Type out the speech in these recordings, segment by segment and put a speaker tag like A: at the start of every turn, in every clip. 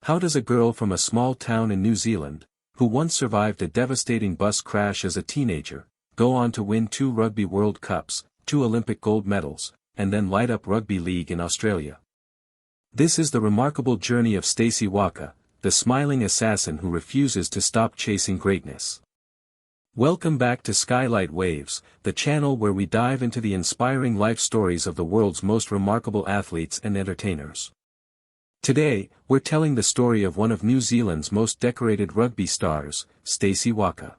A: How does a girl from a small town in New Zealand, who once survived a devastating bus crash as a teenager, go on to win 2 Rugby World Cups, 2 Olympic gold medals, and then light up rugby league in Australia? This is the remarkable journey of Stacey Waaka, the smiling assassin who refuses to stop chasing greatness. Welcome back to Skylight Waves, the channel where we dive into the inspiring life stories of the world's most remarkable athletes and entertainers. Today, we're telling the story of one of New Zealand's most decorated rugby stars, Stacey Waaka.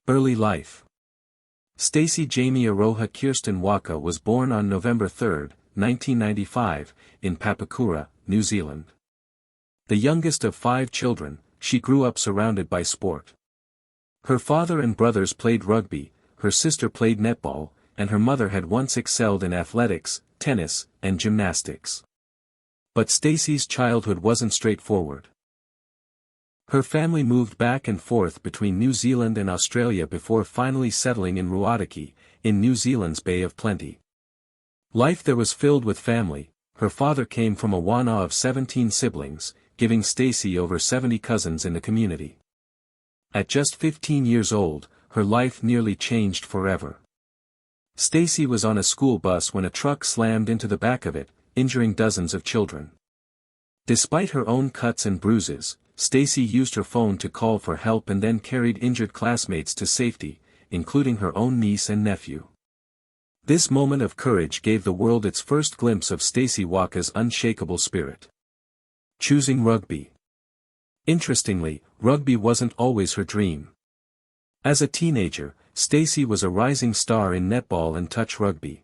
A: Early life. Stacey Jamie Aroha Kirsten Waaka was born on November 3, 1995, in Papakura, New Zealand. The youngest of 5 children, she grew up surrounded by sport. Her father and brothers played rugby, her sister played netball, and her mother had once excelled in athletics, tennis, and gymnastics. But Stacey's childhood wasn't straightforward. Her family moved back and forth between New Zealand and Australia before finally settling in Ruataki, in New Zealand's Bay of Plenty. Life there was filled with family. Her father came from a wana of 17 siblings, giving Stacey over 70 cousins in the community. At just 15 years old, her life nearly changed forever. Stacey was on a school bus when a truck slammed into the back of it, injuring dozens of children. Despite her own cuts and bruises, Stacey used her phone to call for help and then carried injured classmates to safety, including her own niece and nephew. This moment of courage gave the world its first glimpse of Stacey Waaka's unshakable spirit. Choosing rugby. Interestingly, rugby wasn't always her dream. As a teenager, Stacey was a rising star in netball and touch rugby.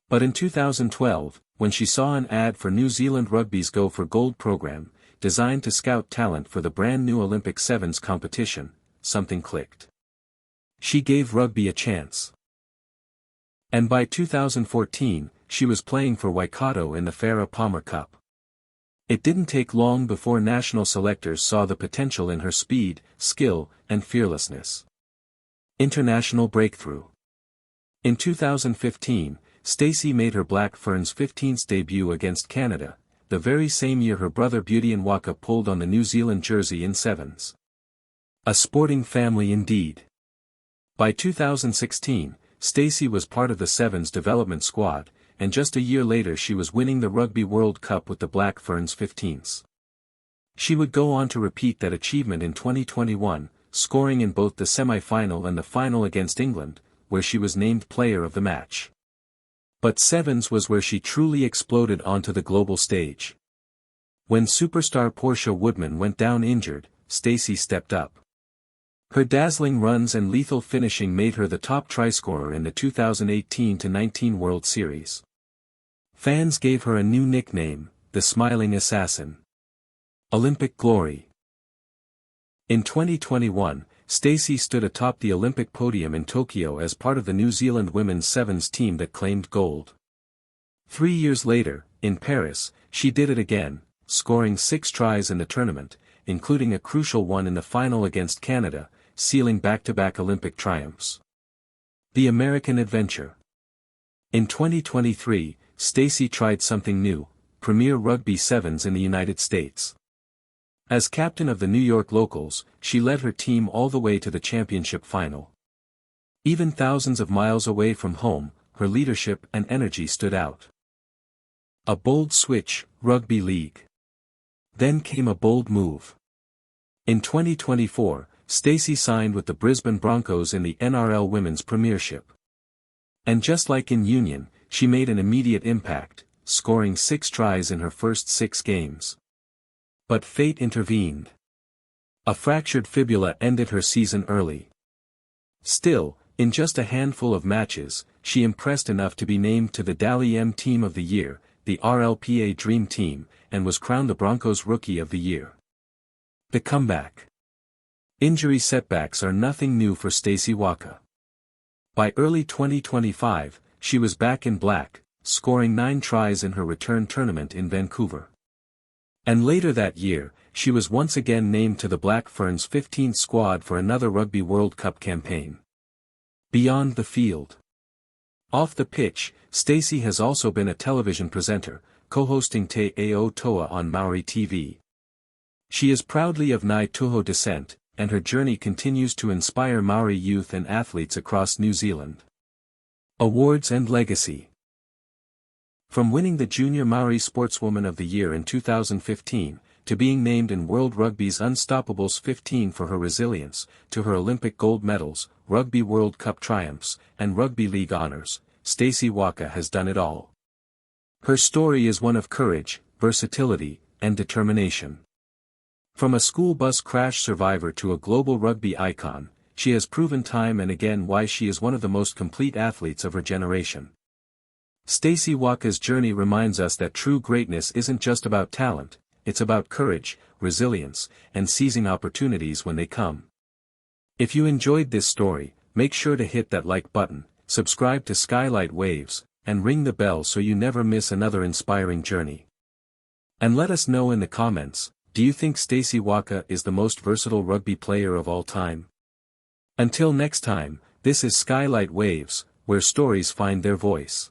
A: But in 2012, when she saw an ad for New Zealand Rugby's Go for Gold program, designed to scout talent for the brand new Olympic Sevens competition, something clicked. She gave rugby a chance. And by 2014, she was playing for Waikato in the Farah Palmer Cup. It didn't take long before national selectors saw the potential in her speed, skill, and fearlessness. International breakthrough. In 2015, Stacey made her Black Ferns 15th debut against Canada, the very same year her brother Beauty Waaka pulled on the New Zealand jersey in Sevens. A sporting family indeed. By 2016, Stacey was part of the Sevens development squad, and just a year later she was winning the Rugby World Cup with the Black Ferns 15s. She would go on to repeat that achievement in 2021, scoring in both the semi-final and the final against England, where she was named Player of the Match. But Sevens was where she truly exploded onto the global stage. When superstar Portia Woodman went down injured, Stacey stepped up. Her dazzling runs and lethal finishing made her the top try-scorer in the 2018-19 World Series. Fans gave her a new nickname, the Smiling Assassin. Olympic glory. In 2021, Stacey stood atop the Olympic podium in Tokyo as part of the New Zealand women's Sevens team that claimed gold. 3 years later, in Paris, she did it again, scoring 6 tries in the tournament, including a crucial one in the final against Canada, sealing back-to-back Olympic triumphs. The American Adventure. In 2023, Stacey tried something new, Premier Rugby Sevens in the United States. As captain of the New York Locals, she led her team all the way to the championship final. Even thousands of miles away from home, her leadership and energy stood out. A bold switch, rugby league. Then came a bold move. In 2024, Stacey signed with the Brisbane Broncos in the NRL Women's Premiership. And just like in Union, she made an immediate impact, scoring 6 tries in her first 6 games. But fate intervened. A fractured fibula ended her season early. Still, in just a handful of matches, she impressed enough to be named to the Dally M Team of the Year, the RLPA Dream Team, and was crowned the Broncos Rookie of the Year. The comeback. Injury setbacks are nothing new for Stacey Waaka. By early 2025, she was back in black, scoring 9 tries in her return tournament in Vancouver. And later that year, she was once again named to the Black Ferns 15th squad for another Rugby World Cup campaign. Beyond the field. Off the pitch, Stacey has also been a television presenter, co-hosting Te Ao Toa on Maori TV. She is proudly of Ngāi Tahu descent, and her journey continues to inspire Maori youth and athletes across New Zealand. Awards and legacy. From winning the Junior Maori Sportswoman of the Year in 2015, to being named in World Rugby's Unstoppables 15 for her resilience, to her Olympic gold medals, Rugby World Cup triumphs, and Rugby League honours, Stacey Waaka has done it all. Her story is one of courage, versatility, and determination. From a school bus crash survivor to a global rugby icon, she has proven time and again why she is one of the most complete athletes of her generation. Stacey Waaka's journey reminds us that true greatness isn't just about talent, it's about courage, resilience, and seizing opportunities when they come. If you enjoyed this story, make sure to hit that like button, subscribe to Skylight Waves, and ring the bell so you never miss another inspiring journey. And let us know in the comments, do you think Stacey Waaka is the most versatile rugby player of all time? Until next time, this is Skylight Waves, where stories find their voice.